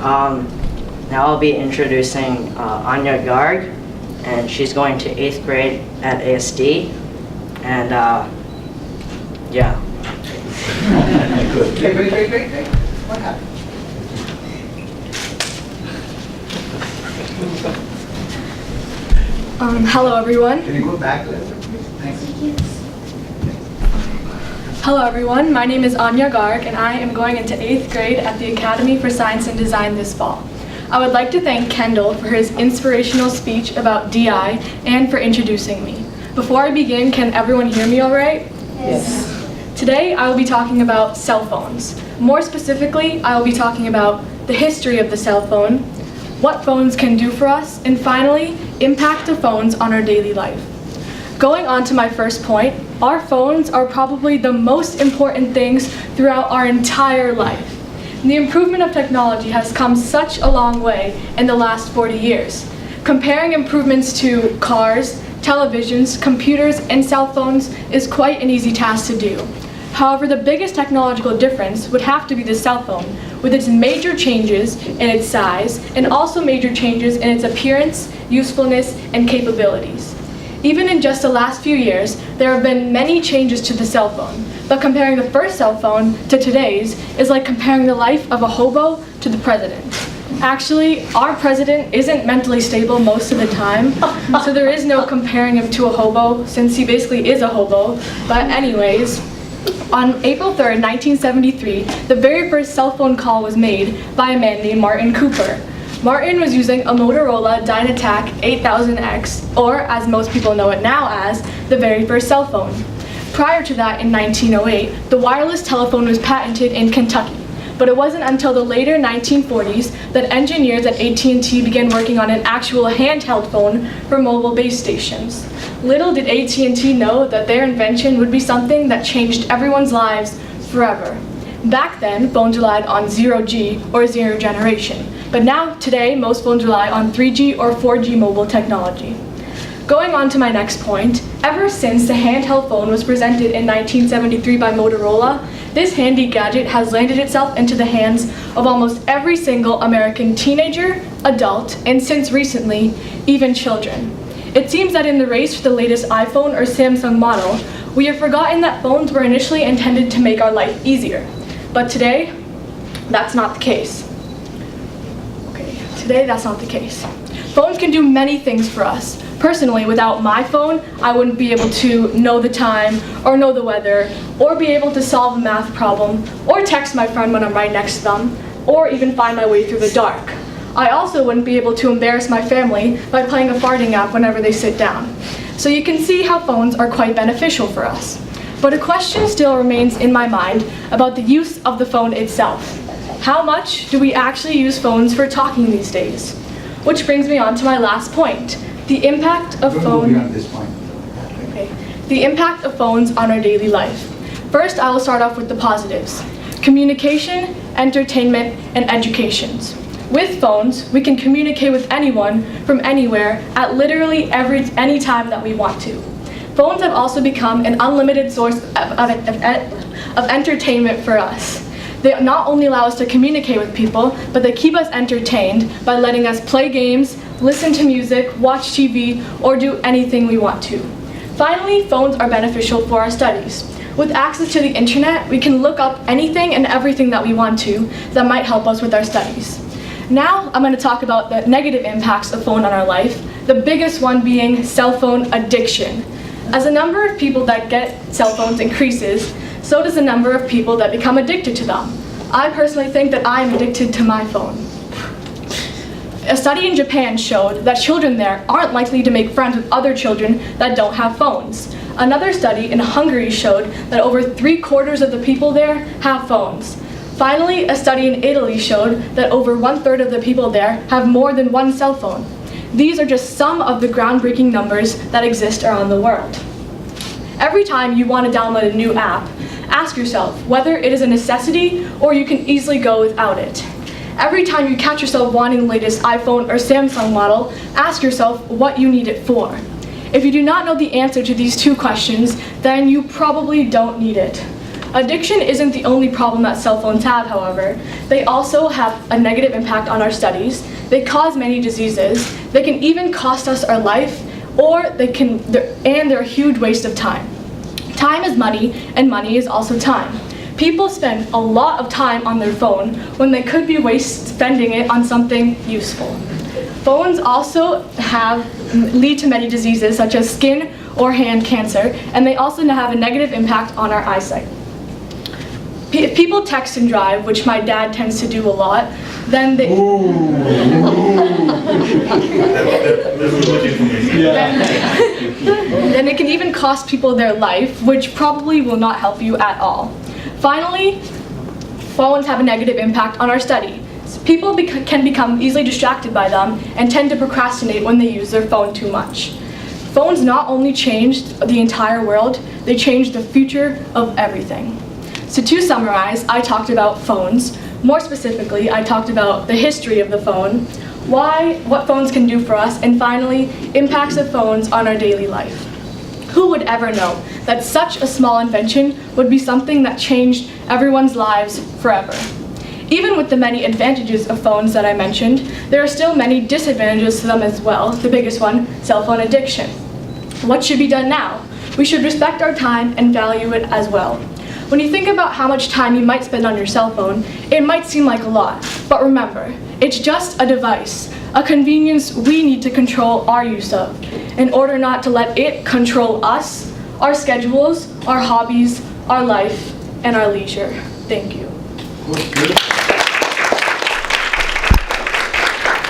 Now I'll be introducing Aania Garg, and she's going to 8th grade at ASD, and yeah. Great. What happened? Hello everyone. Can you go back a little bit, please? Thanks. Hello everyone, my name is Aania Garg and I am going into 8th grade at the Academy for Science and Design this fall. I would like to thank Kendall for his inspirational speech about DI and for introducing me. Before I begin, can everyone hear me all right? Yes. Today I will be talking about cell phones. More specifically, I will be talking about the history of the cell phone, what phones can do for us, and finally, impact of phones on our daily life. Going on to my first point, our phones are probably the most important things throughout our entire life. The improvement of technology has come such a long way in the last 40 years. Comparing improvements to cars, televisions, computers, and cell phones is quite an easy task to do. However, the biggest technological difference would have to be the cell phone, with its major changes in its size and also major changes in its appearance, usefulness, and capabilities. Even in just the last few years, there have been many changes to the cell phone, but comparing the first cell phone to today's is like comparing the life of a hobo to the president. Actually, our president isn't mentally stable most of the time, so there is no comparing him to a hobo since he basically is a hobo. But anyways, on April 3rd, 1973, the very first cell phone call was made by a man named Martin Cooper. Martin was using a Motorola Dynatac 8000X, or as most people know it now as, the very first cell phone. Prior to that, in 1908, the wireless telephone was patented in Kentucky, but it wasn't until the later 1940s that engineers at AT&T began working on an actual handheld phone for mobile base stations. Little did AT&T know that their invention would be something that changed everyone's lives forever. Back then, phones relied on 0G or zero generation, but now, today, most phones rely on 3G or 4G mobile technology. Going on to my next point, ever since the handheld phone was presented in 1973 by Motorola, this handy gadget has landed itself into the hands of almost every single American teenager, adult, and since recently, even children. It seems that in the race for the latest iPhone or Samsung model, we have forgotten that phones were initially intended to make our life easier. But today, that's not the case. Today, that's not the case. Phones can do many things for us. Personally, without my phone, I wouldn't be able to know the time, or know the weather, or be able to solve a math problem, or text my friend when I'm right next to them, or even find my way through the dark. I also wouldn't be able to embarrass my family by playing a farting app whenever they sit down. So you can see how phones are quite beneficial for us. But a question still remains in my mind about the use of the phone itself. How much do we actually use phones for talking these days? Which brings me on to my last point, the impact of the impact of phones on our daily life. First, I will start off with the positives: communication, entertainment, and educations. With phones, we can communicate with anyone from anywhere at literally any time that we want to. Phones have also become an unlimited source of entertainment for us. They not only allow us to communicate with people, but they keep us entertained by letting us play games, listen to music, watch TV, or do anything we want to. Finally, phones are beneficial for our studies. With access to the internet, we can look up anything and everything that we want to that might help us with our studies. Now, I'm going to talk about the negative impacts of phone on our life, the biggest one being cell phone addiction. As the number of people that get cell phones increases, so does the number of people that become addicted to them. I personally think that I'm addicted to my phone. A study in Japan showed that children there aren't likely to make friends with other children that don't have phones. Another study in Hungary showed that over 3/4 of the people there have phones. Finally, a study in Italy showed that over 1/3 of the people there have more than one cell phone. These are just some of the groundbreaking numbers that exist around the world. Every time you want to download a new app, ask yourself whether it is a necessity or you can easily go without it. Every time you catch yourself wanting the latest iPhone or Samsung model, ask yourself what you need it for. If you do not know the answer to these two questions, then you probably don't need it. Addiction isn't the only problem that cell phones have, however. They also have a negative impact on our studies. They cause many diseases. They can even cost us our life, and they're a huge waste of time. Time is money, and money is also time. People spend a lot of time on their phone when they could be spending it on something useful. Phones also lead to many diseases such as skin or hand cancer, and they also have a negative impact on our eyesight. If people text and drive, which my dad tends to do a lot, then they... then it can even cost people their life, which probably will not help you at all. Finally, phones have a negative impact on our study. People can become easily distracted by them and tend to procrastinate when they use their phone too much. Phones not only changed the entire world, they changed the future of everything. So to summarize, I talked about phones. More specifically, I talked about the history of the phone, what phones can do for us, and finally, impacts of phones on our daily life. Who would ever know that such a small invention would be something that changed everyone's lives forever? Even with the many advantages of phones that I mentioned, there are still many disadvantages to them as well. The biggest one, cell phone addiction. What should be done now? We should respect our time and value it as well. When you think about how much time you might spend on your cell phone, it might seem like a lot, but remember, it's just a device, a convenience we need to control our use of, in order not to let it control us, our schedules, our hobbies, our life, and our leisure. Thank you.